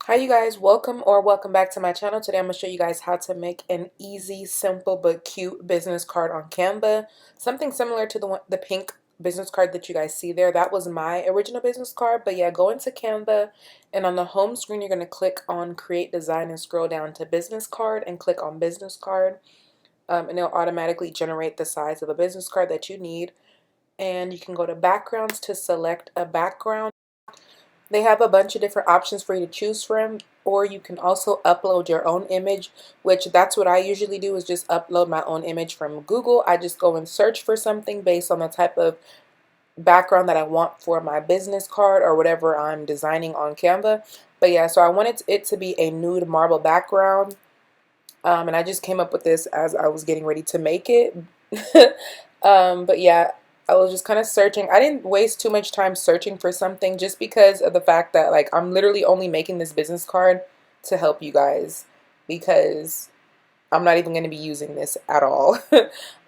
Hi you guys, welcome back to my channel. Today I'm going to show you guys how to make an easy, simple, but cute business card on Canva. Something similar to the pink business card that you guys see there. That was my original business card, but yeah, go into Canva and on the home screen you're going to click on create design and scroll down to business card and click on business card. And it'll automatically generate the size of a business card that you need. And you can go to backgrounds to select a background. They have a bunch of different options for you to choose from, or you can also upload your own image, which that's what I usually do, is just upload my own image from Google. I just go and search for something based on the type of background that I want for my business card or whatever I'm designing on Canva. But yeah, so I wanted it to be a nude marble background, and I just came up with this as I was getting ready to make it. But yeah, I was just kind of searching. I didn't waste too much time searching for something just because of the fact that like I'm literally only making this business card to help you guys, because I'm not even going to be using this at all.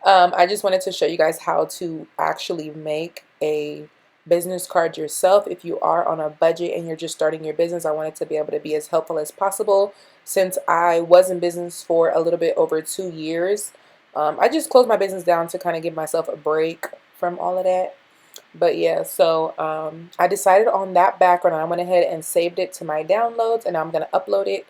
I just wanted to show you guys how to actually make a business card yourself. If you are on a budget and you're just starting your business, I wanted to be able to be as helpful as possible. Since I was in business for a little bit over 2 years, I just closed my business down to kind of give myself a break from all of that. But yeah, so I decided on that background. I went ahead and saved it to my downloads, and I'm going to upload it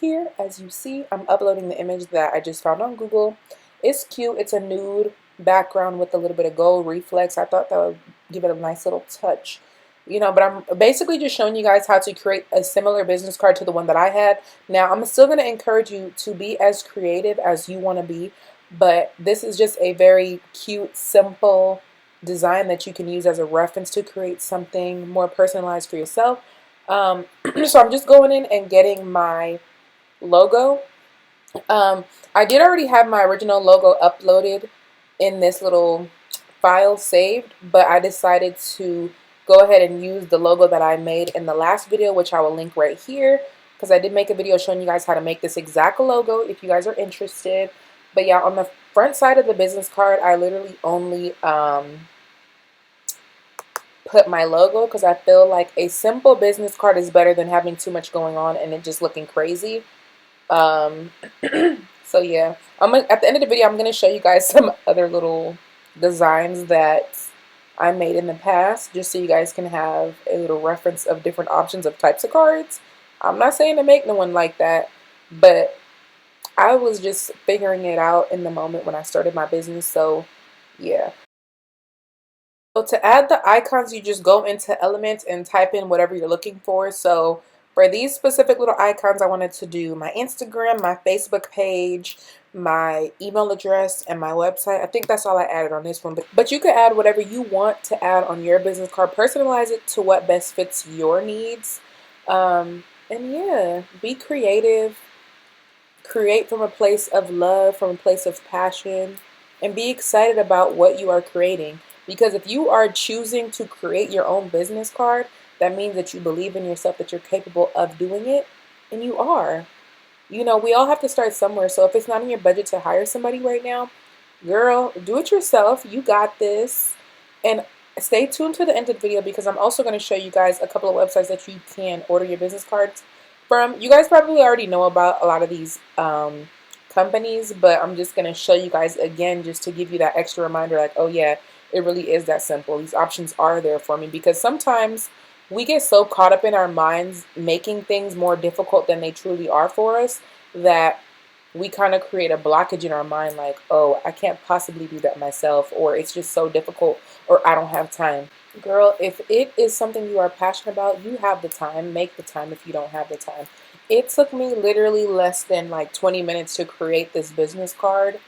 here. As you see, I'm uploading the image that I just found on Google. It's cute. It's a nude background with a little bit of gold reflex. I thought that would give it a nice little touch. But I'm basically just showing you guys how to create a similar business card to the one that I had. Now, I'm still going to encourage you to be as creative as you want to be, but this is just a very cute, simple design that you can use as a reference to create something more personalized for yourself. So I'm just going in and getting my logo. I did already have my original logo uploaded in this little file saved, but I decided to go ahead and use the logo that I made in the last video, which I will link right here, because I did make a video showing you guys how to make this exact logo if you guys are interested. But yeah, on the front side of the business card, I literally only put my logo, because I feel like a simple business card is better than having too much going on and it just looking crazy. Um, so yeah, at the end of the video, I'm gonna show you guys some other little designs that I made in the past, just so you guys can have a little reference of different options of types of cards. I'm not saying to make no one like that, but I was just figuring it out in the moment when I started my business. So yeah. So to add the icons, you just go into Elements and type in whatever you're looking for. So for these specific little icons, I wanted to do my Instagram, my Facebook page, my email address, and my website. I think that's all I added on this one. But you could add whatever you want to add on your business card. Personalize it to what best fits your needs. And yeah, be creative. Create from a place of love, from a place of passion, and be excited about what you are creating. Because if you are choosing to create your own business card, that means that you believe in yourself, that you're capable of doing it, and you are. We all have to start somewhere. So if it's not in your budget to hire somebody right now, girl, do it yourself. You got this. And stay tuned to the end of the video, because I'm also going to show you guys a couple of websites that you can order your business cards from. You guys probably already know about a lot of these companies, but I'm just going to show you guys again just to give you that extra reminder, like, oh yeah, it really is that simple. These options are there for me, because sometimes we get so caught up in our minds making things more difficult than they truly are for us, that we kind of create a blockage in our mind, like, oh, I can't possibly do that myself, or it's just so difficult, or I don't have time. Girl, if it is something you are passionate about, you have the time. Make the time if you don't have the time. It took me literally less than like 20 minutes to create this business card.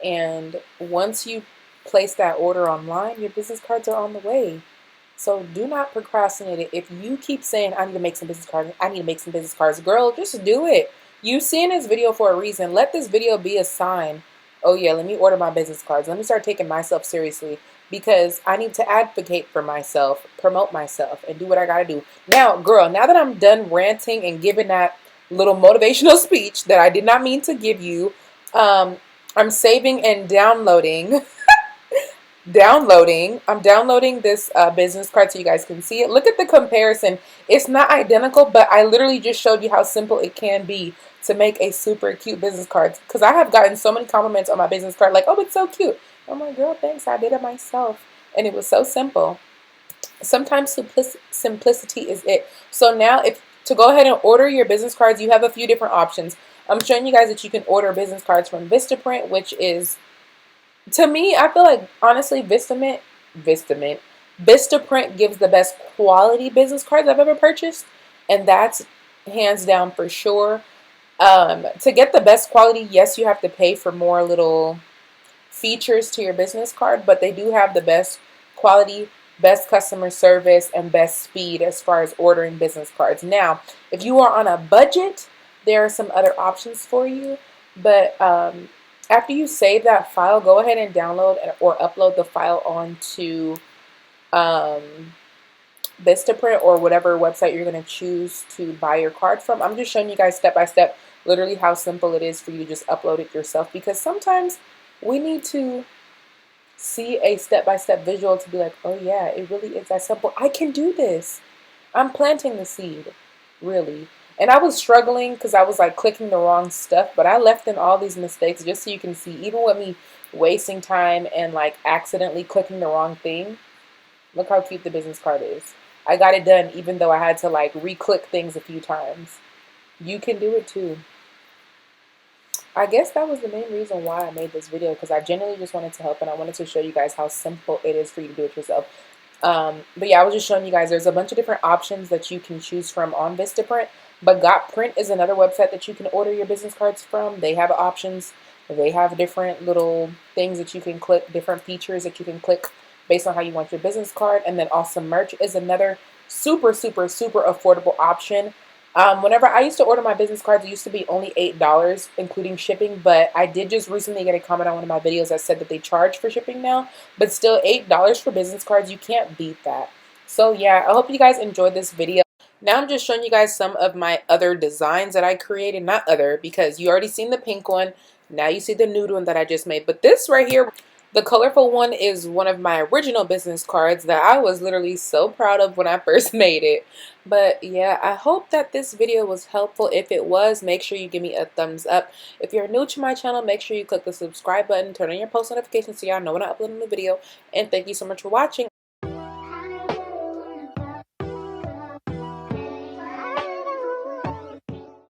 And once you place that order online, your business cards are on the way. So do not procrastinate it. If you keep saying, I need to make some business cards, I need to make some business cards, girl, just do it. You seeing this video for a reason. Let this video be a sign. Oh yeah, let me order my business cards. Let me start taking myself seriously, because I need to advocate for myself, promote myself, and do what I gotta do. Now, girl, now that I'm done ranting and giving that little motivational speech that I did not mean to give you, I'm saving and downloading I'm downloading this business card so you guys can see it. Look at the comparison. It's not identical, but I literally just showed you how simple it can be to make a super cute business card. Because I have gotten so many compliments on my business card, like, oh, it's so cute. I'm like, girl, thanks, I did it myself. And it was so simple. Sometimes simplicity is it. So now, if to go ahead and order your business cards, you have a few different options. I'm showing you guys that you can order business cards from Vistaprint, which is, to me, I feel like honestly, Vistaprint gives the best quality business cards I've ever purchased, and that's hands down for sure. To get the best quality, yes, you have to pay for more little features to your business card, but they do have the best quality, best customer service, and best speed as far as ordering business cards. Now, if you are on a budget, there are some other options for you, but after you save that file, go ahead and download or upload the file onto um, Vistaprint or whatever website you're going to choose to buy your card from. I'm just showing you guys step by step literally how simple it is for you to just upload it yourself, because sometimes we need to see a step-by-step visual to be like, oh yeah, it really is that simple. I can do this. I'm planting the seed, really. And I was struggling because I was like clicking the wrong stuff, but I left in all these mistakes just so you can see, even with me wasting time and like accidentally clicking the wrong thing, look how cute the business card is. I got it done even though I had to like re-click things a few times. You can do it too. I guess that was the main reason why I made this video, because I genuinely just wanted to help and I wanted to show you guys how simple it is for you to do it yourself. But yeah, I was just showing you guys there's a bunch of different options that you can choose from on Vistaprint. But Got Print is another website that you can order your business cards from. They have options. They have different little things that you can click, different features that you can click based on how you want your business card. And then Awesome Merch is another super, super, super affordable option. Whenever I used to order my business cards, it used to be only $8, including shipping. But I did just recently get a comment on one of my videos that said that they charge for shipping now. But still, $8 for business cards, you can't beat that. So yeah, I hope you guys enjoyed this video. Now I'm just showing you guys some of my other designs that I created. Not other, because you already seen the pink one. Now you see the nude one that I just made. But this right here, the colorful one, is one of my original business cards that I was literally so proud of when I first made it. But yeah, I hope that this video was helpful. If it was, make sure you give me a thumbs up. If you're new to my channel, make sure you click the subscribe button, turn on your post notifications so y'all know when I upload a new video. And thank you so much for watching.